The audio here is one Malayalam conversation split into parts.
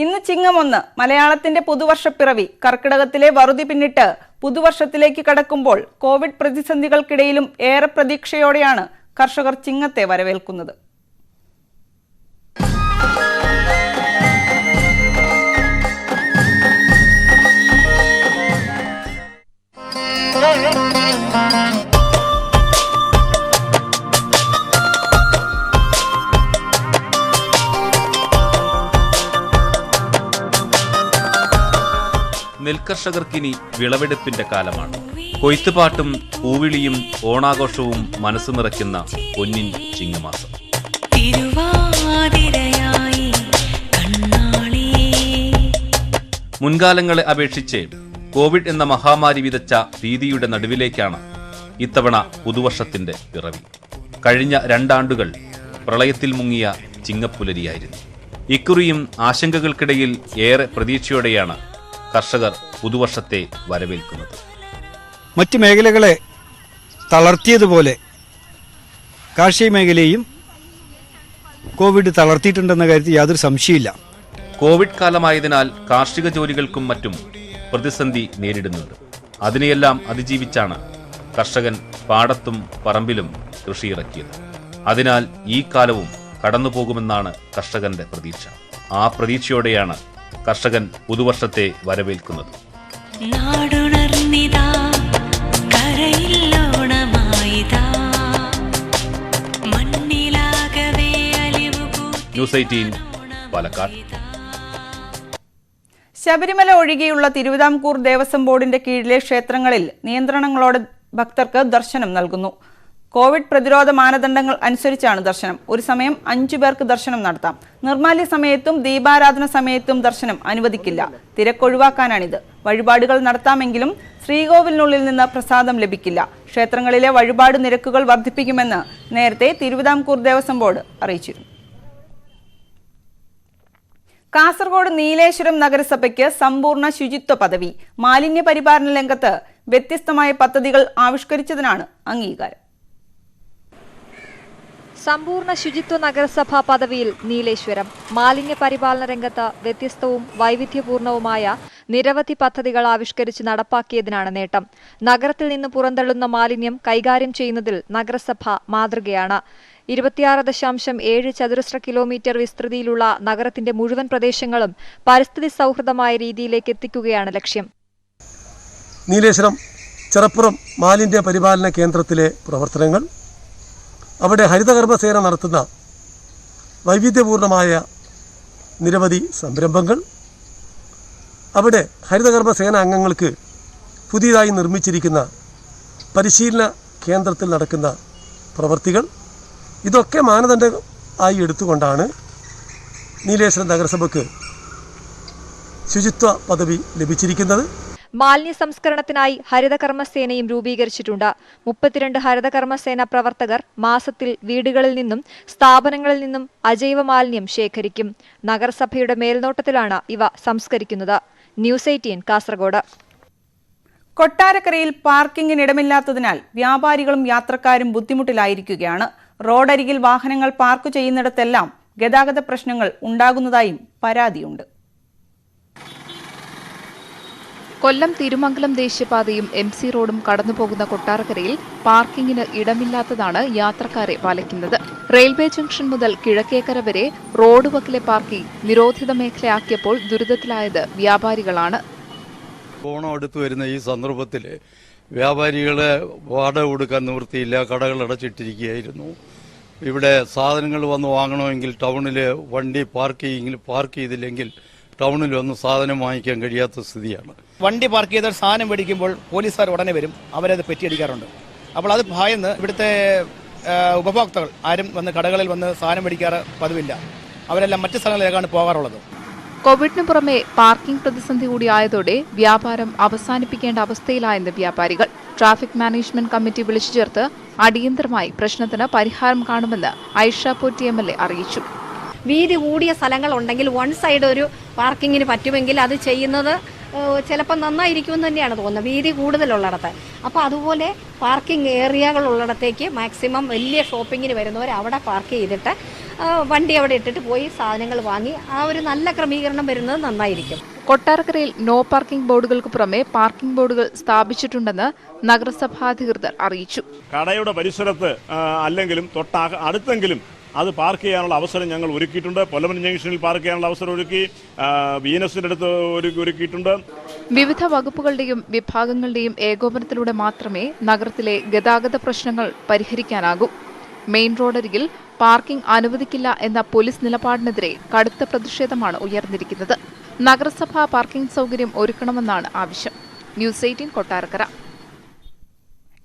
ഇന്ന് ചിങ്ങം 1 മലയാളത്തിന്റെ പുതുവർഷപ്പിറവി. കർക്കിടകത്തിലെ വറുതി പിന്നിട്ട് പുതുവർഷത്തിലേക്ക് കടക്കുമ്പോൾ കോവിഡ് പ്രതിസന്ധികൾക്കിടയിലും ഏറെ പ്രതീക്ഷയോടെയാണ് കർഷകർ ചിങ്ങത്തെ വരവേൽക്കുന്നത്. നെൽകർഷകർക്കിനി വിളവെടുപ്പിന്റെ കാലമാണ്. കൊയ്ത്തുപാട്ടും പൂവിളിയും ഓണാഘോഷവും മനസ്സ് നിറയ്ക്കുന്ന പൊന്നിൻ ചിങ്ങമാസം. മുൻകാലങ്ങളെ അപേക്ഷിച്ച് കോവിഡ് എന്ന മഹാമാരി വിതച്ച ഭീതിയുടെ നടുവിലേക്കാണ് ഇത്തവണ പുതുവർഷത്തിന്റെ പിറവി. കഴിഞ്ഞ 2 ആണ്ടുകൾ പ്രളയത്തിൽ മുങ്ങിയ ചിങ്ങപ്പുലരിയായിരുന്നു. ഇക്കുറിയും ആശങ്കകൾക്കിടയിൽ ഏറെ പ്രതീക്ഷയോടെയാണ് കർഷകർ പുതുവർഷത്തെ വരവേൽക്കുന്നത്. മറ്റ് മേഖലകളെ തളർത്തിയതുപോലെ കാർഷിക മേഖലയും കോവിഡ് തളർത്തിയിട്ടുണ്ടെന്ന കാര്യത്തിൽ യാതൊരു സംശയമില്ല. കോവിഡ് കാലമായതിനാൽ കാർഷിക ജോലികൾക്കും മറ്റും പ്രതിസന്ധി നേരിടുന്നുണ്ട്. അതിനെയെല്ലാം അതിജീവിച്ചാണ് കർഷകൻ പാടത്തും പറമ്പിലും കൃഷിയിറക്കിയത്. അതിനാൽ ഈ കാലവും കടന്നുപോകുമെന്നാണ് കർഷകന്റെ പ്രതീക്ഷ. ആ പ്രതീക്ഷയോടെയാണ് കർഷകൻ പുതുവർഷത്തെ വരവേൽക്കുന്നത്. ന്യൂസ് 18 പാലക്കാട്. ശബരിമല ഒഴികെയുള്ള തിരുവിതാംകൂർ ദേവസ്വം ബോർഡിന്റെ കീഴിലെ ക്ഷേത്രങ്ങളിൽ നിയന്ത്രണങ്ങളോടെ ഭക്തർക്ക് ദർശനം നൽകുന്നു. കോവിഡ് പ്രതിരോധ മാനദണ്ഡങ്ങൾ അനുസരിച്ചാണ് ദർശനം. ഒരു സമയം 5 പേർക്ക് ദർശനം നടത്താം. നിർമ്മാല്യ സമയത്തും ദീപാരാധന സമയത്തും ദർശനം അനുവദിക്കില്ല. തിരക്കൊഴിവാക്കാനാണിത്. വഴിപാടുകൾ നടത്താമെങ്കിലും ശ്രീകോവിലിനുള്ളിൽ നിന്ന് പ്രസാദം ലഭിക്കില്ല. ക്ഷേത്രങ്ങളിലെ വഴിപാട് നിരക്കുകൾ വർദ്ധിപ്പിക്കുമെന്ന് നേരത്തെ തിരുവിതാംകൂർ ദേവസ്വം ബോർഡ് അറിയിച്ചിരുന്നു. കാസർഗോഡ് നീലേശ്വരം നഗരസഭയ്ക്ക് സമ്പൂർണ്ണ ശുചിത്വ പദവി. മാലിന്യ പരിപാലന രംഗത്ത് വ്യത്യസ്തമായ പദ്ധതികൾ ആവിഷ്കരിച്ചതിനാണ് അംഗീകാരം. സമ്പൂർണ്ണ ശുചിത്വ നഗരസഭാ പദവിയിൽ നീലേശ്വരം. മാലിന്യ പരിപാലന രംഗത്ത് വ്യത്യസ്തവും വൈവിധ്യപൂർണവുമായ നിരവധി പദ്ധതികൾ ആവിഷ്കരിച്ച് നടപ്പാക്കിയതിനാണ് നേട്ടം. നഗരത്തിൽ നിന്ന് പുറന്തള്ളുന്ന മാലിന്യം കൈകാര്യം ചെയ്യുന്നതിൽ നഗരസഭ മാതൃകയാണ്. 26.7 ചതുരശ്ര കിലോമീറ്റർ വിസ്തൃതിയിലുള്ള നഗരത്തിന്റെ മുഴുവൻ പ്രദേശങ്ങളും പരിസ്ഥിതി സൗഹൃദമായ രീതിയിലേക്ക് എത്തിക്കുകയാണ് ലക്ഷ്യം. നീലേശ്വരം ചെറപ്പുറം മാലിന്യ പരിപാലന കേന്ദ്രത്തിലെ പ്രവർത്തനങ്ങൾ, അവിടെ ഹരിതകർമ്മസേന നടത്തുന്ന വൈവിധ്യപൂർണമായ നിരവധി സംരംഭങ്ങൾ, അവിടെ ഹരിതകർമ്മസേന അംഗങ്ങൾക്ക് പുതിയതായി നിർമ്മിച്ചിരിക്കുന്ന പരിശീലന കേന്ദ്രത്തിൽ നടക്കുന്ന പ്രവൃത്തികൾ, ഇതൊക്കെ മാനദണ്ഡം ആയി എടുത്തുകൊണ്ടാണ് നീലേശ്വരം നഗരസഭയ്ക്ക് ശുചിത്വ പദവി ലഭിച്ചിരിക്കുന്നത്. മാലിന്യ സംസ്കരണത്തിനായി ഹരിതകർമ്മസേനയും രൂപീകരിച്ചിട്ടുണ്ട്. 32 ഹരിതകർമ്മസേന പ്രവർത്തകർ മാസത്തിൽ വീടുകളിൽ നിന്നും സ്ഥാപനങ്ങളിൽ നിന്നും അജൈവ മാലിന്യം ശേഖരിക്കും. നഗരസഭയുടെ മേൽനോട്ടത്തിലാണ് ഇവ സംസ്കരിക്കുന്നത്. ന്യൂസ് 18 കാസർഗോഡ്. കൊട്ടാരക്കരയിൽ പാർക്കിങ്ങിനിടമില്ലാത്തതിനാൽ വ്യാപാരികളും യാത്രക്കാരും ബുദ്ധിമുട്ടിലായിരിക്കുകയാണ്. റോഡരികിൽ വാഹനങ്ങൾ പാർക്ക് ചെയ്യുന്നിടത്തെല്ലാം ഗതാഗത പ്രശ്നങ്ങൾ ഉണ്ടാകുന്നതായും പരാതിയുണ്ട്. കൊല്ലം തിരുമംഗലം ദേശീയപാതയും MC റോഡും കടന്നുപോകുന്ന കൊട്ടാരക്കരയിൽ പാർക്കിങ്ങിന് ഇടമില്ലാത്തതാണ് യാത്രക്കാരെ വലയ്ക്കുന്നത്. റെയിൽവേ ജംഗ്ഷൻ മുതൽ കിഴക്കേക്കര വരെ റോഡ് വക്കിലെ പാർക്കിംഗ് നിരോധിത മേഖലയാക്കിയപ്പോൾ ദുരിതത്തിലായത് വ്യാപാരികളാണ്. ഓണം അടുത്ത് വരുന്ന ഈ സന്ദർഭത്തിൽ വ്യാപാരികളെ വാടക കൊടുക്കാൻ നിവൃത്തിയില്ല. കടകൾ അടച്ചിട്ടിരിക്കുകയായിരുന്നു. ഇവിടെ സാധനങ്ങൾ വന്ന് വാങ്ങണമെങ്കിൽ ടൗണിൽ വണ്ടി പാർക്ക് ചെയ്തില്ലെങ്കിൽ ടൗണിൽ വന്ന് സാധനം വാങ്ങിക്കാൻ കഴിയാത്ത സ്ഥിതിയാണ്. വണ്ടി പാർക്ക് ചെയ്ത സാധനം മേടിക്കുമ്പോൾ പോലീസുകാർ ഉടനെ വരും. അവരത് പെറ്റിയടിക്കാറുണ്ട്. അപ്പോൾ അത് ഭയന്ന് ഇവിടുത്തെ ഉപഭോക്താക്കൾ ആരും വന്ന് കടകളിൽ വന്ന് സാധനം മേടിക്കാറ് പതിവില്ല. അവരെല്ലാം മറ്റു സ്ഥലങ്ങളിലേക്കാണ് പോകാറുള്ളത്. കോവിഡിന് പുറമെ പാർക്കിംഗ് പ്രതിസന്ധി കൂടിയായതോടെ വ്യാപാരം അവസാനിപ്പിക്കേണ്ട അവസ്ഥയിലായെന്ന് വ്യാപാരികൾ. ട്രാഫിക് മാനേജ്മെന്റ് കമ്മിറ്റി വിളിച്ചു ചേർത്ത് അടിയന്തരമായി പ്രശ്നത്തിന് പരിഹാരം കാണുമെന്ന് ഐഷ പോറ്റി MLA അറിയിച്ചു. വീതി കൂടിയ സ്ഥലങ്ങൾ ഉണ്ടെങ്കിൽ വൺ സൈഡ് ഒരു പാർക്കിങ്ങിന് പറ്റുമെങ്കിൽ അത് ചെയ്യുന്നത് ചിലപ്പോൾ നന്നായിരിക്കുമെന്ന് തന്നെയാണ് തോന്നുന്നത്, വീതി കൂടുതലുള്ളിടത്ത്. അപ്പോൾ അതുപോലെ പാർക്കിംഗ് ഏരിയകളുള്ളിടത്തേക്ക് മാക്സിമം വലിയ ഷോപ്പിങ്ങിന് വരുന്നവർ അവിടെ പാർക്ക് ചെയ്തിട്ട് വണ്ടി അവിടെ ഇട്ടിട്ട് പോയി സാധനങ്ങൾ വാങ്ങി ആ ഒരു നല്ല ക്രമീകരണം വരുന്നത് നന്നായിരിക്കും. കൊട്ടാരക്കരയിൽ നോ പാർക്കിംഗ് ബോർഡുകൾക്ക് പുറമെ പാർക്കിംഗ് ബോർഡുകൾ സ്ഥാപിച്ചിട്ടുണ്ടെന്ന് നഗരസഭാ അധികൃതർ അറിയിച്ചു. കടയുടെ പരിസരത്ത് അല്ലെങ്കിലും അടുത്തെങ്കിലും അത് പാർക്ക് ചെയ്യാനുള്ള അവസരം ഞങ്ങൾ ഒരുക്കിയിട്ടുണ്ട്. പൊലമൻ ജംഗ്ഷനിൽ പാർക്ക് ചെയ്യാനുള്ള അവസരം ഒരുക്കി, വീനസിന്റെ അടുത്ത് ഒരുക്കിയിട്ടുണ്ട്. വിവിധ വകുപ്പുകളുടെയും വിഭാഗങ്ങളുടെയും ഏകോപനത്തിലൂടെ മാത്രമേ നഗരത്തിലെ ഗതാഗത പ്രശ്നങ്ങൾ പരിഹരിക്കാനാകൂ. മെയിൻ റോഡരികിൽ പാർക്കിംഗ് അനുവദിക്കില്ല എന്ന പോലീസ് നിലപാടിനെതിരെ കടുത്ത പ്രതിഷേധമാണ് ഉയർന്നിരിക്കുന്നത്. നഗരസഭ പാർക്കിംഗ് സൗകര്യം ഒരുക്കണമെന്നാണ് ആവശ്യം. ന്യൂസ് 18 കൊട്ടാരക്കര.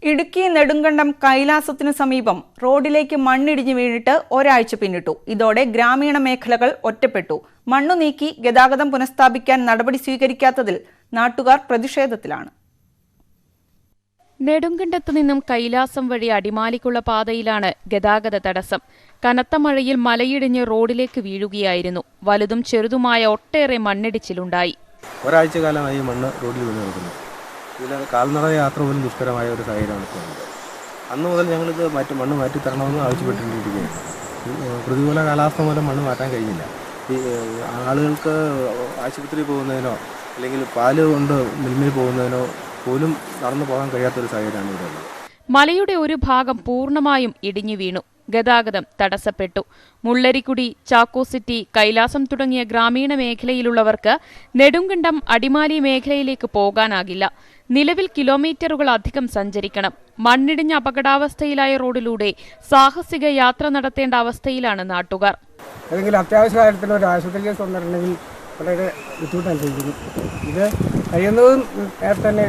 ഇടുക്കി നെടുങ്കണ്ടം കൈലാസത്തിനു സമീപം റോഡിലേക്ക് മണ്ണിടിഞ്ഞു വീണിട്ട് ഒരാഴ്ച പിന്നിട്ടു. ഇതോടെ ഗ്രാമീണ മേഖലകൾ ഒറ്റപ്പെട്ടു. മണ്ണു നീക്കി ഗതാഗതം പുനഃസ്ഥാപിക്കാൻ നടപടി സ്വീകരിക്കാത്തതിൽ നാട്ടുകാർ പ്രതിഷേധത്തിലാണ്. നെടുങ്കണ്ടത്തു നിന്നും കൈലാസം വഴി അടിമാലിക്കുള്ള പാതയിലാണ് ഗതാഗത തടസ്സം. കനത്ത മഴയിൽ മലയിടിഞ്ഞ് റോഡിലേക്ക് വീഴുകയായിരുന്നു. വലുതും ചെറുതുമായ ഒട്ടേറെ മണ്ണിടിച്ചിലുണ്ടായി. ഒരാഴ്ച കാലമായി മണ്ണ് റോഡിൽ വീണ് നിൽക്കുന്നു. ഇതിൽ കാൽനട യാത്ര പോലും ദുഷ്കരമായ ഒരു സാഹചര്യമാണ് ഇപ്പോൾ ഉള്ളത്. അന്ന് മുതൽ ഞങ്ങളിത് മണ്ണ് മാറ്റി തരണമെന്ന് ആവശ്യപ്പെട്ടുകൊണ്ടിരിക്കുകയാണ്. പ്രതികൂല കാലാവസ്ഥ മൂലം മണ്ണ് മാറ്റാൻ കഴിയില്ല. ഈ ആളുകൾക്ക് ആശുപത്രിയിൽ പോകുന്നതിനോ അല്ലെങ്കിൽ പാല് കൊണ്ട് മിൽമിൽ പോകുന്നതിനോ പോലും നടന്നു പോകാൻ കഴിയാത്തൊരു സാഹചര്യമാണ് ഇവിടെ ഉള്ളത്. മലയുടെ ഒരു ഭാഗം പൂർണ്ണമായും ഇടിഞ്ഞു വീണു. ഗതാഗതം തടസ്സപ്പെട്ടു. മുള്ളരിക്കുടി, ചാക്കോ സിറ്റി, കൈലാസം തുടങ്ങിയ ഗ്രാമീണ മേഖലയിലുള്ളവർക്ക് നെടുങ്കണ്ടം, അടിമാലി മേഖലയിലേക്ക് പോകാനാകില്ല. നിലവിൽ കിലോമീറ്ററുകൾ അധികം സഞ്ചരിക്കണം. മണ്ണിടിഞ്ഞ അപകടാവസ്ഥയിലായ റോഡിലൂടെ സാഹസിക യാത്ര നടത്തേണ്ട അവസ്ഥയിലാണ് നാട്ടുകാർ. ഏതെങ്കിലും അത്യാവശ്യ കാര്യത്തിൽ ഒരു ആശുപത്രി കേസ് വന്നിട്ടുണ്ടെങ്കിൽ വളരെ ബുദ്ധിമുട്ട് അനുഭവിക്കുന്നു. ഇത് കഴിയുന്നതും നേരത്തെ തന്നെ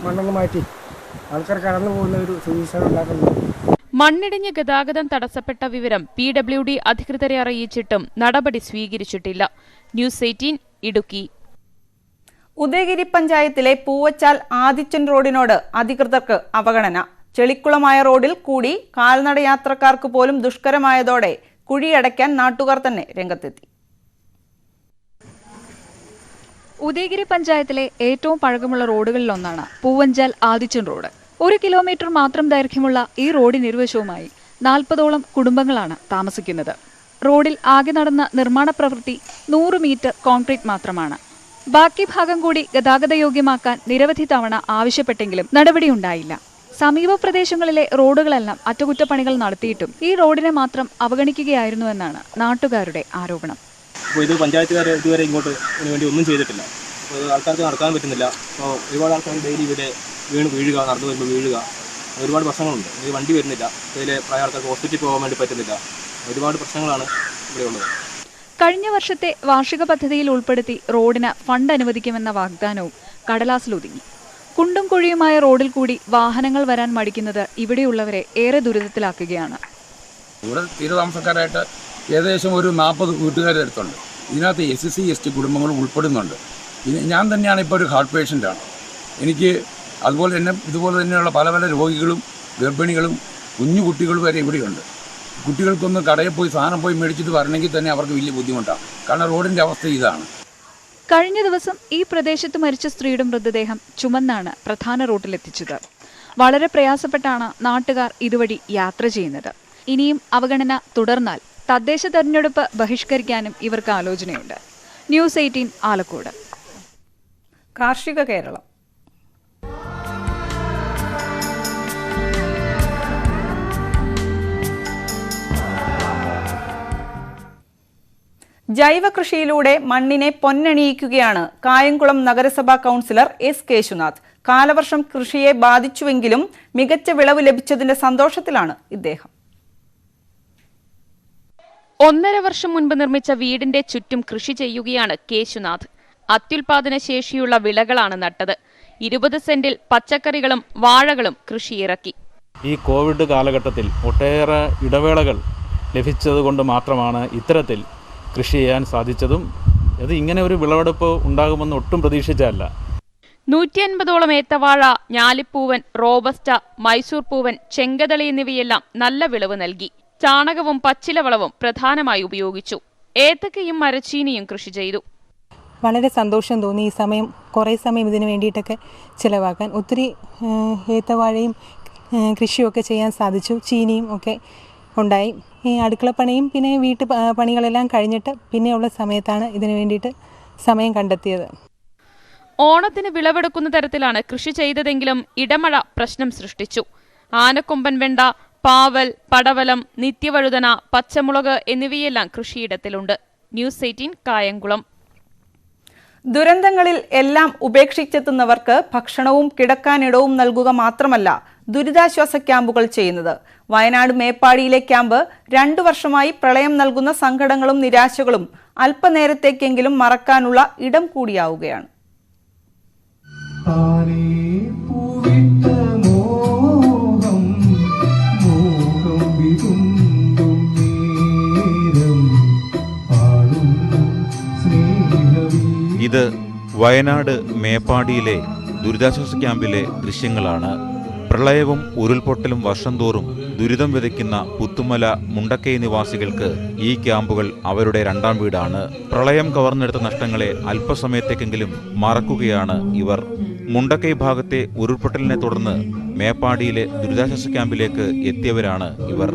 മണ്ണൊന്ന് മാറ്റി ആൾക്കാർ കടന്നു പോകുന്ന ഒരു സുവിശേഷം ഉണ്ടാക്കുന്നു. മണ്ണിടിഞ്ഞ് ഗതാഗതം തടസ്സപ്പെട്ട വിവരം PWD അധികൃതരെ അറിയിച്ചിട്ടും നടപടി സ്വീകരിച്ചിട്ടില്ല. ന്യൂസ് 18 ഇടുക്കി. ഉദയഗിരി പഞ്ചായത്തിലെ പൂവച്ചാൽ ആദിച്ചൻ റോഡിനോട് അധികൃതർക്ക് അവഗണന. ചെളിക്കുളമായ റോഡിൽ കൂടി കാൽനട യാത്രക്കാർക്ക് പോലും ദുഷ്കരമായതോടെ കുഴിയടയ്ക്കാൻ നാട്ടുകാർ തന്നെ രംഗത്തെത്തി. ഉദയഗിരി പഞ്ചായത്തിലെ ഏറ്റവും പഴക്കമുള്ള റോഡുകളിലൊന്നാണ് പൂവഞ്ചാൽ ആദിച്ചൻ റോഡ്. 1 കിലോമീറ്റർ മാത്രം ദൈർഘ്യമുള്ള ഈ റോഡിനിരുവശവുമായി 40ഓളം കുടുംബങ്ങളാണ് താമസിക്കുന്നത്. റോഡിൽ ആകെ നടന്ന നിർമ്മാണ പ്രവൃത്തി 100 മീറ്റർ കോൺക്രീറ്റ് മാത്രമാണ്. ബാക്കി ഭാഗം കൂടി ഗതാഗതയോഗ്യമാക്കാൻ നിരവധി തവണ ആവശ്യപ്പെട്ടെങ്കിലും നടപടിയുണ്ടായില്ല. സമീപ പ്രദേശങ്ങളിലെ റോഡുകളെല്ലാം അറ്റകുറ്റപ്പണികൾ നടത്തിയിട്ടും ഈ റോഡിനെ മാത്രം അവഗണിക്കുകയായിരുന്നുവെന്നാണ് നാട്ടുകാരുടെ ആരോപണം. അപ്പോൾ ഇത് പഞ്ചായത്തുകാർ ഇതുവരെ ഇങ്ങോട്ട് വേണ്ടി ഒന്നും ചെയ്തിട്ടില്ല. അപ്പോൾ ആൾക്കാർക്ക് നടക്കാൻ പറ്റുന്നില്ല. അപ്പോൾ ഒരുപാട് ആൾക്കാർ ഡെയിലി ഇവിടെ വീഴുക, നടന്നു വരുമ്പോൾ വീഴുക, ഒരുപാട് പ്രശ്നങ്ങളുണ്ട്. ഇത് വണ്ടി വരുന്നില്ല. ഇതിലെ പ്രായ ആൾക്കാർക്ക് ഹോസ്പിറ്റലിൽ പോകാൻ വേണ്ടി പറ്റുന്നില്ല. ഒരുപാട് പ്രശ്നങ്ങളാണ് ഇവിടെ ഉള്ളത്. കഴിഞ്ഞ വർഷത്തെ വാർഷിക പദ്ധതിയിൽ ഉൾപ്പെടുത്തി റോഡിന് ഫണ്ട് അനുവദിക്കുമെന്ന വാഗ്ദാനവും കടലാസിലൊതുങ്ങി. കുണ്ടും കുഴിയുമായ റോഡിൽ കൂടി വാഹനങ്ങൾ വരാൻ മടിക്കുന്നത് ഇവിടെയുള്ളവരെ ഏറെ ദുരിതത്തിലാക്കുകയാണ്. ഇവിടെ തീരതാമസക്കാരായിട്ട് ഏകദേശം ഒരു 40 വീട്ടുകാരുടെ അടുത്തുണ്ട്. ഇതിനകത്ത് SC ST കുടുംബങ്ങളും ഉൾപ്പെടുന്നുണ്ട്. ഞാൻ തന്നെയാണ് ഇപ്പോൾ ഒരു ഹാർട്ട് പേഷ്യൻ്റാണ്. എനിക്ക് അതുപോലെ തന്നെ ഇതുപോലെ തന്നെയുള്ള പല പല രോഗികളും ഗർഭിണികളും കുഞ്ഞു കുട്ടികളും വരെ ഇവിടെയുണ്ട്. കുട്ടികൾക്കൊന്ന് കടയിൽ പോയി സാധനം പോയി മേടിച്ചിട്ട് വരണമെങ്കിൽ തന്നെ അവർക്ക് വലിയ ബുദ്ധിമുട്ടാണ്. കാരണം റോഡിൻ്റെ അവസ്ഥ ഇതാണ്. കഴിഞ്ഞ ദിവസം ഈ പ്രദേശത്ത് മരിച്ച സ്ത്രീയുടെ മൃതദേഹം ചുമന്നാണ് പ്രധാന റൂട്ടിലെത്തിച്ചത്. വളരെ പ്രയാസപ്പെട്ടാണ് നാട്ടുകാർ ഇതുവഴി യാത്ര ചെയ്യുന്നത്. ഇനിയും അവഗണന തുടർന്നാൽ തദ്ദേശ തെരഞ്ഞെടുപ്പ് ബഹിഷ്കരിക്കാനും ഇവർക്ക് ആലോചനയുണ്ട്. ന്യൂസ് 18 ആലക്കോട്. കാർഷിക കേരളം. ജൈവ കൃഷിയിലൂടെ മണ്ണിനെ പൊന്നണിയിക്കുകയാണ് കായംകുളം നഗരസഭാ കൗൺസിലർ S. കേശുനാഥ്. കാലവർഷം കൃഷിയെ ബാധിച്ചുവെങ്കിലും മികച്ച വിളവ് ലഭിച്ചതിന്റെ സന്തോഷത്തിലാണ് ഇദ്ദേഹം. 1.5 വർഷം മുൻപ് നിർമ്മിച്ച വീടിന്റെ ചുറ്റും കൃഷി ചെയ്യുകയാണ് കേശുനാഥ്. അത്യുൽപാദന ശേഷിയുള്ള വിളകളാണ് നട്ടത്. 20 സെന്റിൽ പച്ചക്കറികളും വാഴകളും കൃഷിയിറക്കി. ഈ കോവിഡ് കാലഘട്ടത്തിൽ ഒട്ടേറെ ഇടവേളകൾ ലഭിച്ചതുകൊണ്ട് മാത്രമാണ് ഇത്തരത്തിൽ കൃഷി ചെയ്യാൻ സാധിച്ചതും അത് ഇങ്ങനെ ഒരു വിളവെടുപ്പ് ഉണ്ടാകുമെന്ന് ഒട്ടും പ്രതീക്ഷിച്ചതല്ല. 150ഓളം ഏത്തവാഴ, ഞാലിപ്പൂവൻ, റോബസ്റ്റ, മൈസൂർ പൂവൻ, ചെങ്കതളി എന്നിവയെല്ലാം നല്ല വിളവ് നൽകി. ചാണകവും പച്ചിലവളവും പ്രധാനമായി ഉപയോഗിച്ചു. ഏത്തക്കയും മരച്ചീനിയും കൃഷി ചെയ്തു. വളരെ സന്തോഷം തോന്നി. ഈ സമയം കുറേ സമയം ഇതിനു വേണ്ടിയിട്ടൊക്കെ ചിലവാക്കാൻ. ഒത്തിരി ഏത്തവാഴയും കൃഷിയൊക്കെ ചെയ്യാൻ സാധിച്ചു. ചീനിയും ഒക്കെ ഉണ്ടായി. ഈ അടുക്കളപ്പണിയും പിന്നെ വീട്ടു പണികളെല്ലാം കഴിഞ്ഞിട്ട് പിന്നെയുള്ള സമയത്താണ് ഇതിനു വേണ്ടിയിട്ട് സമയം കണ്ടെത്തിയത്. ഓണത്തിന് വിളവെടുക്കുന്ന തരത്തിലാണ് കൃഷി ചെയ്തതെങ്കിലും ഇടമഴ പ്രശ്നം സൃഷ്ടിച്ചു. ആനക്കൊമ്പൻ വെണ്ട, പാവൽ, പടവലം, നിത്യവഴുതന, പച്ചമുളക് എന്നിവയെല്ലാം കൃഷിയിടത്തിലുണ്ട്. ന്യൂസ് 18 കായംകുളം. ദുരന്തങ്ങളിൽ എല്ലാം ഉപേക്ഷിച്ചെത്തുന്നവർക്ക് ഭക്ഷണവും കിടക്കാനിടവും നൽകുക മാത്രമല്ല ദുരിതാശ്വാസ ക്യാമ്പുകൾ ചെയ്യുന്നത്. വയനാട് മേപ്പാടിയിലെ ക്യാമ്പ് 2 വർഷമായി പ്രളയം നൽകുന്ന സങ്കടങ്ങളും നിരാശകളും അല്പനേരത്തേക്കെങ്കിലും മറക്കാനുള്ള ഇടം കൂടിയാവുകയാണ്. ഇത് വയനാട് മേപ്പാടിയിലെ ദുരിതാശ്വാസ ക്യാമ്പിലെ ദൃശ്യങ്ങളാണ്. പ്രളയവും ഉരുൾപൊട്ടലും വർഷം തോറും ദുരിതം വിതയ്ക്കുന്ന പുത്തുമല മുണ്ടക്കൈ നിവാസികൾക്ക് ഈ ക്യാമ്പുകൾ അവരുടെ 2ാം വീടാണ്. പ്രളയം കവർന്നെടുത്ത നഷ്ടങ്ങളെ അല്പസമയത്തേക്കെങ്കിലും മറക്കുകയാണ് ഇവർ. മുണ്ടക്കൈ ഭാഗത്തെ ഉരുൾപൊട്ടലിനെ തുടർന്ന് മേപ്പാടിയിലെ ദുരിതാശ്വാസ ക്യാമ്പിലേക്ക് എത്തിയവരാണ് ഇവർ.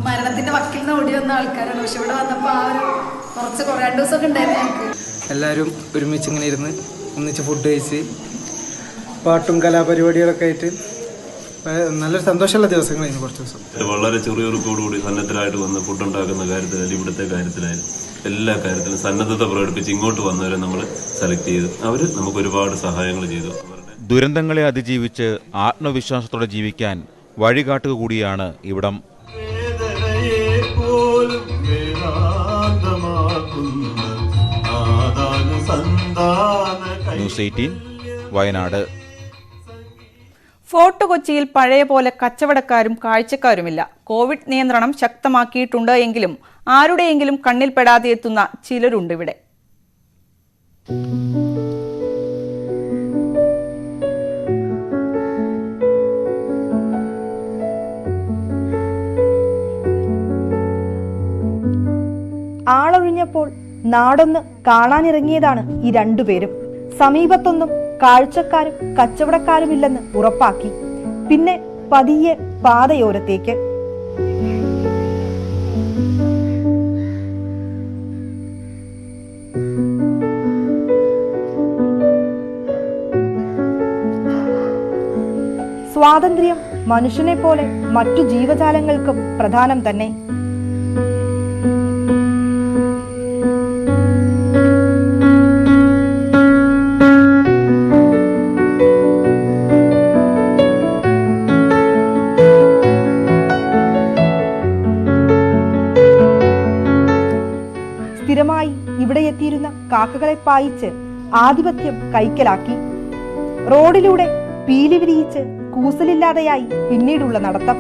മരണത്തിന്റെ വക്കിൽ നിന്ന് ഓടി വന്ന ആൾക്കാരാണ്. പക്ഷെ ഇവിടെ വന്നപ്പോൾ കുറച്ച് 2 ദിവസമൊക്കെ ഉണ്ടായിരുന്നു ഞങ്ങൾക്ക്. എല്ലാവരും ഒരുമിച്ച് ഇങ്ങനെ ഇരുന്ന് ഒന്നിച്ച് ഫുഡ് കഴിച്ച് പാട്ടും കലാപരിപാടികളൊക്കെ ആയിട്ട് നല്ലൊരു സന്തോഷമുള്ള ദിവസങ്ങളായിരുന്നു കുറച്ച് ദിവസം. വളരെ ചെറിയൊരുക്കോടുകൂടി സന്നദ്ധരായിട്ട് വന്ന് ഫുഡ് ഉണ്ടാക്കുന്ന കാര്യത്തിലായാലും ഇവിടുത്തെ കാര്യത്തിലായാലും എല്ലാ കാര്യത്തിലും സന്നദ്ധത പ്രകടിപ്പിച്ച് ഇങ്ങോട്ട് വന്നവരെ നമ്മൾ സെലക്ട് ചെയ്തു. അവർ നമുക്ക് ഒരുപാട് സഹായങ്ങൾ ചെയ്തു. ദുരന്തങ്ങളെ അതിജീവിച്ച് ആത്മവിശ്വാസത്തോടെ ജീവിക്കാൻ വഴികാട്ടുക കൂടിയാണ് ഇവിടം. ന്യൂസ് 18 വയനാട്. ഫോർട്ട് കൊച്ചിയിൽ പഴയ പോലെ കച്ചവടക്കാരും കാഴ്ചക്കാരുമില്ല. കോവിഡ് നിയന്ത്രണം ശക്തമാക്കിയിട്ടുണ്ട് എങ്കിലും ആരുടെയെങ്കിലും കണ്ണിൽപ്പെടാതെ എത്തുന്ന ചിലരുണ്ട് ഇവിടെ. ആളൊഴിഞ്ഞപ്പോൾ നാടൊന്ന് കാണാനിറങ്ങിയതാണ് ഈ 2 പേരും. സമീപത്തൊന്നും കാഴ്ചക്കാരും കച്ചവടക്കാരുമില്ലെന്ന് ഉറപ്പാക്കി പിന്നെ പതിയെ പാതയോരത്തേക്ക്. സ്വാതന്ത്ര്യം മനുഷ്യനെ പോലെ മറ്റു ജീവജാലങ്ങൾക്കും പ്രധാനം തന്നെ. സ്ഥിരമായി ഇവിടെ എത്തിയിരുന്ന കാക്കകളെ പായിച്ച് ആധിപത്യം കൈക്കലാക്കി. റോഡിലൂടെ പീലി വിരിയിച്ച് കൂസലില്ലാതെയായി പിന്നീടുള്ള നടത്തം.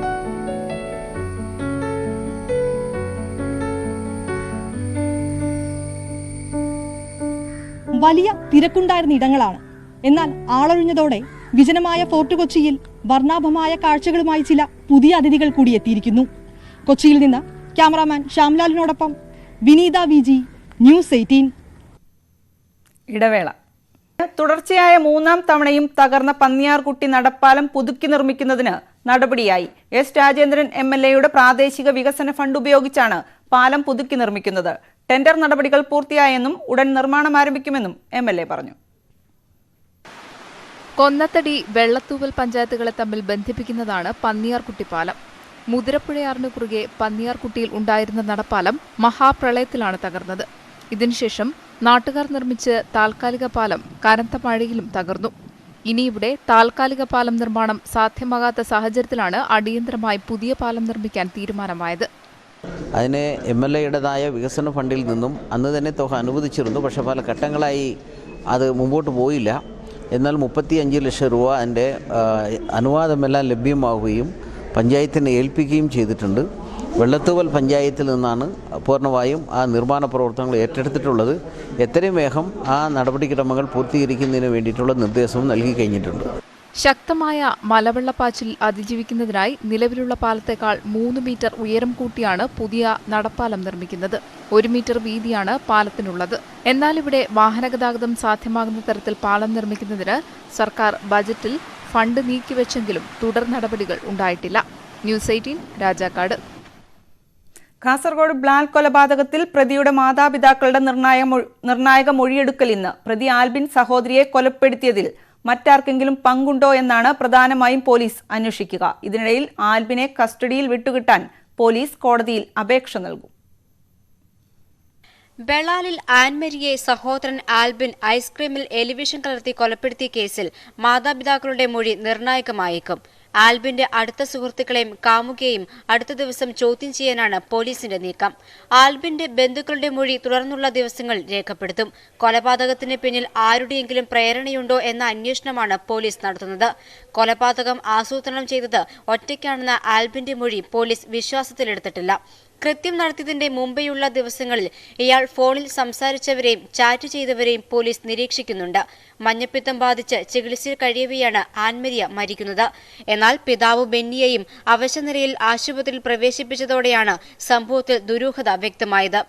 വലിയ തിരക്കുണ്ടായിരുന്ന ഇടങ്ങളാണ്. എന്നാൽ ആളൊഴിഞ്ഞതോടെ വിജനമായ ഫോർട്ട് കൊച്ചിയിൽ വർണ്ണാഭമായ കാഴ്ചകളുമായി ചില പുതിയ അതിഥികൾ കൂടി എത്തിയിരിക്കുന്നു. കൊച്ചിയിൽ നിന്ന് ക്യാമറാമാൻ ശ്യാംലാലിനോടൊപ്പം വിനീത VG, ന്യൂസ് 18. ഇടവേള. തുടർച്ചയായ 3ാം തവണയും തകർന്ന പന്നിയാർകുട്ടി നടപ്പാലം പുതുക്കി നിർമ്മിക്കുന്നതിന് നടപടിയായി. എസ് രാജേന്ദ്രൻ MLAയുടെ പ്രാദേശിക വികസന ഫണ്ട് ഉപയോഗിച്ചാണ് പാലം പുതുക്കി നിർമ്മിക്കുന്നത്. ടെൻഡർ നടപടികൾ പൂർത്തിയായെന്നും ഉടൻ നിർമ്മാണം ആരംഭിക്കുമെന്നും MLA പറഞ്ഞു. കൊന്നത്തടി, വെള്ളത്തൂവൽ പഞ്ചായത്തുകളെ തമ്മിൽ ബന്ധിപ്പിക്കുന്നതാണ് പന്നിയാർകുട്ടി പാലം. മുതിരപ്പുഴയാറിന് കുറുകെ പന്നിയാർകുട്ടിയിൽ ഉണ്ടായിരുന്ന നടപ്പാലം മഹാപ്രളയത്തിലാണ് തകർന്നത്. ഇതിനുശേഷം നാട്ടുകാർ നിർമ്മിച്ച് താൽക്കാലിക പാലം കനത്ത മഴയിലും തകർന്നു. ഇനി ഇവിടെ താൽക്കാലിക പാലം നിർമ്മാണം സാധ്യമാകാത്ത സാഹചര്യത്തിലാണ് അടിയന്തരമായി പുതിയ പാലം നിർമ്മിക്കാൻ തീരുമാനമായത്. അതിന് MLAയുടേതായ വികസന ഫണ്ടിൽ നിന്നും അന്ന് തന്നെ തുക അനുവദിച്ചിരുന്നു. പക്ഷേ പല ഘട്ടങ്ങളായി അത് മുമ്പോട്ട് പോയില്ല. എന്നാൽ 35 ലക്ഷം രൂപ അതിൻ്റെ അനുവാദമെല്ലാം ലഭ്യമാവുകയും പഞ്ചായത്തിനെ ഏൽപ്പിക്കുകയും ചെയ്തിട്ടുണ്ട്. വെള്ളത്തൂവൽ പഞ്ചായത്തിൽ നിന്നാണ് പൂർണ്ണമായും ആ നിർമ്മാണ പ്രവർത്തനങ്ങൾ ഏറ്റെടുത്തിട്ടുള്ളത്. എത്രയും വേഗം ആ നടപടിക്രമങ്ങൾ പൂർത്തീകരിക്കുന്നതിന് വേണ്ടിയിട്ടുള്ള നിർദ്ദേശവും നൽകി കഴിഞ്ഞിട്ടുണ്ട്. ശക്തമായ മലവെള്ളപ്പാച്ചിൽ അതിജീവിക്കുന്നതിനായി നിലവിലുള്ള പാലത്തേക്കാൾ 3 മീറ്റർ ഉയരം കൂട്ടിയാണ് പുതിയ നടപ്പാലം നിർമ്മിക്കുന്നത്. 1 മീറ്റർ വീതിയാണ് പാലത്തിനുള്ളത്. എന്നാൽ ഇവിടെ വാഹനഗതാഗതം സാധ്യമാകുന്ന തരത്തിൽ പാലം നിർമ്മിക്കുന്നതിന് സർക്കാർ ബജറ്റിൽ ഫണ്ട് നീക്കിവെച്ചെങ്കിലും തുടർ നടപടികൾ ഉണ്ടായിട്ടില്ല. ന്യൂസ് 18 രാജാക്കാട്. കാസർഗോഡ് ബ്ലാൽ കൊലപാതകത്തിൽ പ്രതിയുടെ മാതാപിതാക്കളുടെ നിർണായക മൊഴിയെടുക്കൽ ഇന്ന്. പ്രതി ആൽബിൻ സഹോദരിയെ കൊലപ്പെടുത്തിയതിൽ മറ്റാർക്കെങ്കിലും പങ്കുണ്ടോ എന്നാണ് പ്രധാനമായും പോലീസ് അന്വേഷിക്കുക. ഇതിനിടയിൽ ആൽബിനെ കസ്റ്റഡിയിൽ വിട്ടുകിട്ടാൻ പോലീസ് കോടതിയിൽ അപേക്ഷ നൽകും. ബളാലിൽ ആൻമരിയെ സഹോദരൻ ആൽബിൻ ഐസ്ക്രീമിൽ എലിവിഷൻ കലർത്തി കൊലപ്പെടുത്തിയ കേസിൽ മാതാപിതാക്കളുടെ മൊഴി നിർണായകമായേക്കും. ആൽബിന്റെ അടുത്ത സുഹൃത്തുക്കളെയും കാമുകയെയും അടുത്ത ദിവസം ചോദ്യം ചെയ്യാനാണ് പോലീസിന്റെ നീക്കം. ആൽബിന്റെ ബന്ധുക്കളുടെ മൊഴി തുടർന്നുള്ള ദിവസങ്ങൾ രേഖപ്പെടുത്തും. കൊലപാതകത്തിന് പിന്നിൽ ആരുടെയെങ്കിലും പ്രേരണയുണ്ടോ എന്ന അന്വേഷണമാണ് പോലീസ് നടത്തുന്നത്. കൊലപാതകം ആസൂത്രണം ചെയ്തത് ഒറ്റയ്ക്കാണെന്ന ആൽബിന്റെ മൊഴി പോലീസ് വിശ്വാസത്തിലെടുത്തിട്ടില്ല. കൃത്യം നടത്തിയതിന്റെ മുമ്പെയുള്ള ദിവസങ്ങളിൽ ഇയാൾ ഫോണിൽ സംസാരിച്ചവരെയും ചാറ്റ് ചെയ്തവരെയും പോലീസ് നിരീക്ഷിക്കുന്നുണ്ട്. മഞ്ഞപ്പിത്തം ബാധിച്ച് ചികിത്സയിൽ കഴിയവെയാണ് ആൻമരിയ മരിക്കുന്നത്. എന്നാൽ പിതാവ് ബെന്നിയെയും അവശനിലയിൽ ആശുപത്രിയിൽ പ്രവേശിപ്പിച്ചതോടെയാണ് സംഭവത്തിൽ ദുരൂഹത വ്യക്തമായത്.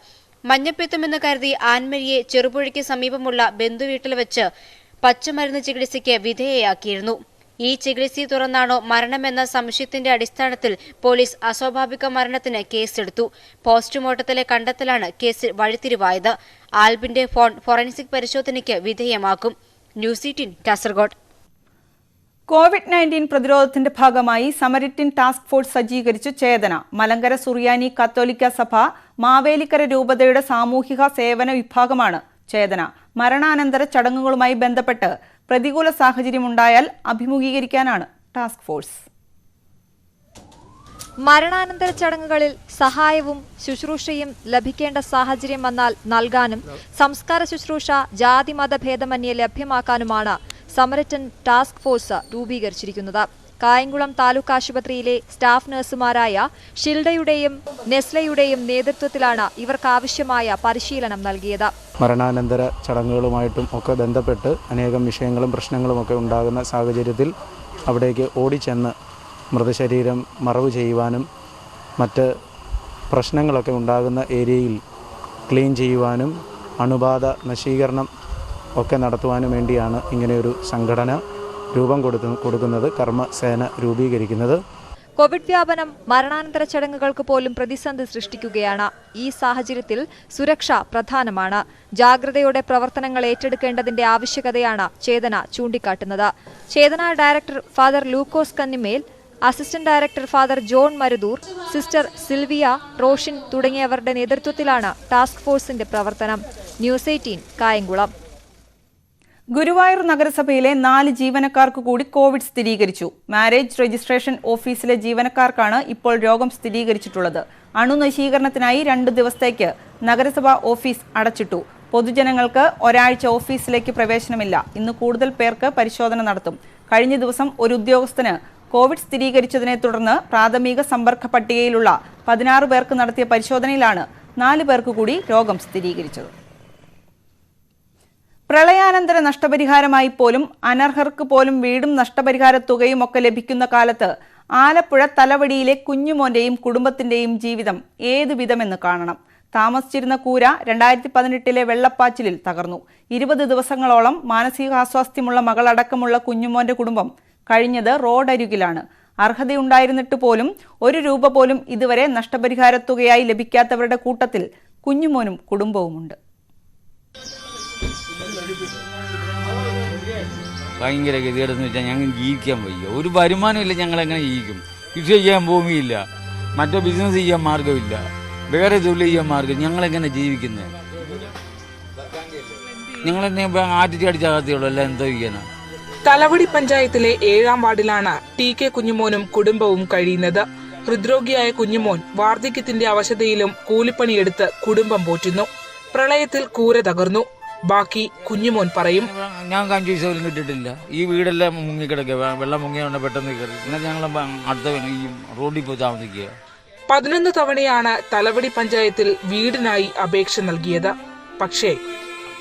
മഞ്ഞപ്പിത്തമെന്ന് കരുതി ആൻമരിയെ ചെറുപുഴയ്ക്ക് സമീപമുള്ള ബന്ധുവീട്ടിൽ വെച്ച് പച്ചമരുന്ന് ചികിത്സയ്ക്ക് വിധേയയാക്കിയിരുന്നു. ഈ ചികിത്സയെ തുടർന്നാണോ മരണമെന്ന സംശയത്തിന്റെ അടിസ്ഥാനത്തിൽ പോലീസ് അസ്വാഭാവിക മരണത്തിന് കേസെടുത്തു. പോസ്റ്റ്മോർട്ടത്തിലെ കണ്ടെത്തലാണ് കേസിൽ വഴിത്തിരിവായത്. ആൽബിന്റെ ഫോൺ ഫോറൻസിക് പരിശോധനയ്ക്ക് വിധേയമാക്കും. ന്യൂസ് 18 കാസർഗോഡ്. COVID-19 പ്രതിരോധത്തിന്റെ ഭാഗമായി സമരിറ്റിൻ ടാസ്ക് ഫോഴ്സ് സജ്ജീകരിച്ചു ചേതന. മലങ്കര സുറിയാനി കത്തോലിക്ക സഭ മാവേലിക്കര രൂപതയുടെ സാമൂഹിക സേവന വിഭാഗമാണ് ചേതന. മരണാനന്തര ചടങ്ങുകളുമായി ബന്ധപ്പെട്ട് പ്രതികൂല സാഹചര്യമുണ്ടായാൽ അഭിമുഖീകരിക്കാനാണ് ടാസ്ക് ഫോഴ്സ്. മരണാനന്തര ചടങ്ങുകളിൽ സഹായവും ശുശ്രൂഷയും ലഭിക്കേണ്ട സാഹചര്യം വന്നാൽ നൽകാനും സംസ്കാര ശുശ്രൂഷ ജാതിമത ഭേദമന്യേ ലഭ്യമാക്കാനുമാണ് സമരിറ്റൻ ടാസ്ക് ഫോഴ്സ് രൂപീകരിച്ചിരിക്കുന്നത്. കായംകുളം താലൂക്ക് ആശുപത്രിയിലെ സ്റ്റാഫ് നഴ്സുമാരായ ഷിൽഡയുടെയും നെസ്ലയുടെയും നേതൃത്വത്തിലാണ് ഇവർക്കാവശ്യമായ പരിശീലനം നൽകിയത്. മരണാനന്തര ചടങ്ങുകളുമായിട്ടും ഒക്കെ ബന്ധപ്പെട്ട് അനേകം വിഷയങ്ങളും പ്രശ്നങ്ങളും ഒക്കെ ഉണ്ടാകുന്ന സാഹചര്യത്തിൽ അവിടേക്ക് ഓടിച്ചെന്ന് മൃതശരീരം മറവ് ചെയ്യുവാനും മറ്റ് പ്രശ്നങ്ങളൊക്കെ ഉണ്ടാകുന്ന ഏരിയയിൽ ക്ലീൻ ചെയ്യുവാനും അണുബാധ നശീകരണം ഒക്കെ നടത്തുവാനും വേണ്ടിയാണ് ഇങ്ങനെയൊരു സംഘടന രൂപം കൊടുക്കുന്നത്, കർമ്മസേന രൂപീകരിക്കുന്നത്. കോവിഡ് വ്യാപനം മരണാനന്തര ചടങ്ങുകൾക്ക് പോലും പ്രതിസന്ധി സൃഷ്ടിക്കുകയാണ്. ഈ സാഹചര്യത്തിൽ സുരക്ഷ പ്രധാനമാണ്. ജാഗ്രതയോടെ പ്രവർത്തനങ്ങൾ ഏറ്റെടുക്കേണ്ടതിന്റെ ആവശ്യകതയാണ് ചേതന ചൂണ്ടിക്കാട്ടുന്നത്. Chetana director father Lukose Kannimel, assistant director father John Marudoor, sister Sylvia, Roshin തുടങ്ങിയവരുടെ നേതൃത്വത്തിലാണ് ടാസ്ക് ഫോഴ്സിന്റെ പ്രവർത്തനം. ന്യൂസ് 18 കായംകുളം. ഗുരുവായൂർ നഗരസഭയിലെ 4 ജീവനക്കാർക്ക് കൂടി കോവിഡ് സ്ഥിരീകരിച്ചു. മാരേജ് രജിസ്ട്രേഷൻ ഓഫീസിലെ ജീവനക്കാർക്കാണ് ഇപ്പോൾ രോഗം സ്ഥിരീകരിച്ചിട്ടുള്ളത്. അണുനശീകരണത്തിനായി 2 ദിവസത്തേക്ക് നഗരസഭ ഓഫീസ് അടച്ചിട്ടു. പൊതുജനങ്ങൾക്ക് ഒരാഴ്ച ഓഫീസിലേക്ക് പ്രവേശനമില്ല. ഇന്ന് കൂടുതൽ പേർക്ക് പരിശോധന നടത്തും. കഴിഞ്ഞ ദിവസം ഒരു ഉദ്യോഗസ്ഥന് കോവിഡ് സ്ഥിരീകരിച്ചതിനെ തുടർന്ന് പ്രാഥമിക സമ്പർക്ക പട്ടികയിലുള്ള 16 പേർക്ക് നടത്തിയ പരിശോധനയിലാണ് 4 പേർക്ക് കൂടി രോഗം സ്ഥിരീകരിച്ചത്. പ്രളയാനന്തര നഷ്ടപരിഹാരമായി പോലും അനർഹർക്ക് പോലും വീടും നഷ്ടപരിഹാര തുകയും ഒക്കെ ലഭിക്കുന്ന കാലത്ത് ആലപ്പുഴ തലവടിയിലെ കുഞ്ഞുമോന്റെയും കുടുംബത്തിന്റെയും ജീവിതം ഏത് വിധമെന്ന് കാണണം. താമസിച്ചിരുന്ന കൂര 2018 വെള്ളപ്പാച്ചിലിൽ തകർന്നു. 20 ദിവസങ്ങളോളം മാനസികാസ്വാസ്ഥ്യമുള്ള മകളടക്കമുള്ള കുഞ്ഞുമോന്റെ കുടുംബം കഴിഞ്ഞത് റോഡരികിലാണ്. അർഹതയുണ്ടായിരുന്നിട്ട് പോലും 1 രൂപ പോലും ഇതുവരെ നഷ്ടപരിഹാര തുകയായി ലഭിക്കാത്തവരുടെ കൂട്ടത്തിൽ കുഞ്ഞുമോനും കുടുംബവുമുണ്ട്. ഭയങ്കര ഗതികേടെന്ന് വെച്ചാൽ ഞങ്ങൾ ജീവിക്കാൻ വയ്യ. ഒരു വരുമാനമില്ല. ഞങ്ങളെങ്ങനെ ജീവിക്കും? കൃഷി ചെയ്യാൻ ഭൂമിയില്ല, മറ്റോ ബിസിനസ് ചെയ്യാൻ മാർഗമില്ല, വേറെ തൊഴിൽ ചെയ്യാൻ മാർഗം. ഞങ്ങളെങ്ങനെ ജീവിക്കുന്നത്? ഞങ്ങളെന്നെ ആറ്റിച്ച് അടിച്ചകത്തുള്ളൂ. എല്ലാം എന്തോ ചെയ്യാനാണ്. തലവടി പഞ്ചായത്തിലെ 7ാം വാർഡിലാണ് TK കുഞ്ഞുമോനും കുടുംബവും കഴിയുന്നത്. ഹൃദ്രോഗിയായ കുഞ്ഞുമോൻ വാർദ്ധക്യത്തിന്റെ അവശതയിലും കൂലിപ്പണിയെടുത്ത് കുടുംബം പോറ്റുന്നു. പ്രളയത്തിൽ കൂര തകർന്നു. ബാക്കി കുഞ്ഞുമോൻ പറയും. ഞാൻ 5 പൈസ പോലും കിട്ടിയിട്ടില്ല. ഈ വീടെല്ലാം മുങ്ങിക്കിടക്കുക. വെള്ളം മുങ്ങിയാണ് പെട്ടെന്ന് കയറി. എന്നാൽ ഞങ്ങൾ അടുത്ത ഈ റോഡിൽ പോയി താമസിക്കുക. 11 തവണയാണ് തലവടി പഞ്ചായത്തിൽ വീടിനായി അപേക്ഷ നൽകിയത്. പക്ഷേ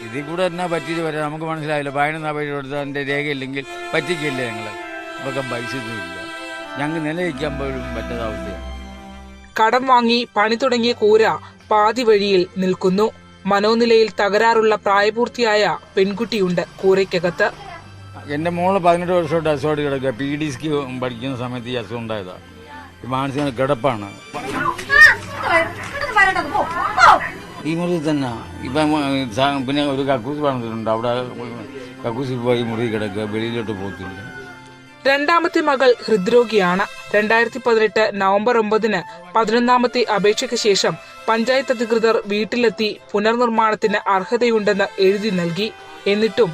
ഇതിൽ കൂടെ എന്നാ പറ്റിയിട്ട് വരാം നമുക്ക് മനസ്സിലായില്ല. 15 അപേക്ഷ കൊടുത്തതിൻ്റെ രേഖയില്ലെങ്കിൽ പറ്റിക്കില്ലേ ഞങ്ങളെ? ഇതൊക്കെ പൈസ ഒന്നുമില്ല. ഞങ്ങൾ നിലനിൽക്കാൻ പോലും പറ്റാത്ത അവസ്ഥയാണ്. കടം വാങ്ങി പണി തുടങ്ങിയ കൂര പാതി വഴിയിൽ നിൽക്കുന്നു. മനോനിലയിൽ തകരാറുള്ള പ്രായപൂർത്തിയായ പെൺകുട്ടിയുണ്ട് കൂരയ്ക്കകത്ത്. എൻ്റെ മോള് 18 വർഷമായിട്ട് അസുഖമായിട്ട് കിടക്കുക. PDC പഠിക്കുന്ന സമയത്ത് ഈ അസുഖം ഉണ്ടായതാണ്. മാനസിക കിടപ്പാണ്. ഈ മുറി തന്നെ ഇപ്പം പിന്നെ ഒരു കക്കൂസ് പറഞ്ഞിട്ടുണ്ട്. അവിടെ കക്കൂസിൽ പോയി മുറി കിടക്കുക, വെളിയിലോട്ട് പോകത്തില്ല. രണ്ടാമത്തെ മകൾ ഹൃദ്രോഗിയാണ്. 2018 നവംബർ 9 11ാമത്തെ അപേക്ഷയ്ക്ക് ശേഷം പഞ്ചായത്ത് അധികൃതർ വീട്ടിലെത്തി പുനർനിർമ്മാണത്തിന് അർഹതയുണ്ടെന്ന് എഴുതി നൽകി. എന്നിട്ടും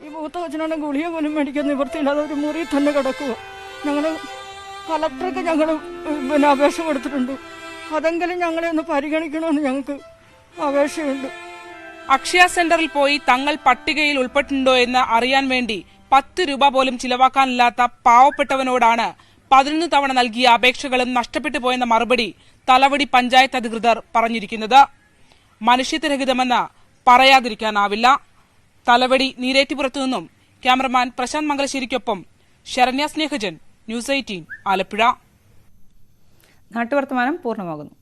ഈ മൂത്ത കൊച്ചിനാണ് ഗുളിക പോലും മേടിക്കാൻ നിവൃത്തിയില്ലാതെ ഒരു മുറി തന്നെ കിടക്കുക. ഞങ്ങൾ കളക്ടർക്ക് ഞങ്ങൾ അപേക്ഷ കൊടുത്തിട്ടുണ്ട്. അതെങ്കിലും ഞങ്ങളെ ഒന്ന് പരിഗണിക്കണമെന്ന് ഞങ്ങൾക്ക് അപേക്ഷയുണ്ട്. അക്ഷയ സെന്ററിൽ പോയി തങ്ങൾ പട്ടികയിൽ ഉൾപ്പെട്ടിട്ടുണ്ടോ എന്ന് അറിയാൻ വേണ്ടി 10 രൂപ പോലും ചിലവാക്കാനില്ലാത്ത പാവപ്പെട്ടവനോടാണ് 11 തവണ നൽകിയ അപേക്ഷകളും നഷ്ടപ്പെട്ടു പോയെന്ന മറുപടി തലവടി പഞ്ചായത്ത് അധികൃതർ പറഞ്ഞിരിക്കുന്നത്. മനുഷ്യത്വരഹിതമെന്ന് പറയാതിരിക്കാനാവില്ല. തലവടി നീരേറ്റിപ്പുറത്തു നിന്നും ക്യാമറമാൻ പ്രശാന്ത് മംഗലശ്ശേരിക്കൊപ്പം ശരണ്യ സ്നേഹജൻ, ന്യൂസ് 18 ആലപ്പുഴ. നാട്ടുവർത്തമാനം പൂർണ്ണമാകുന്നു.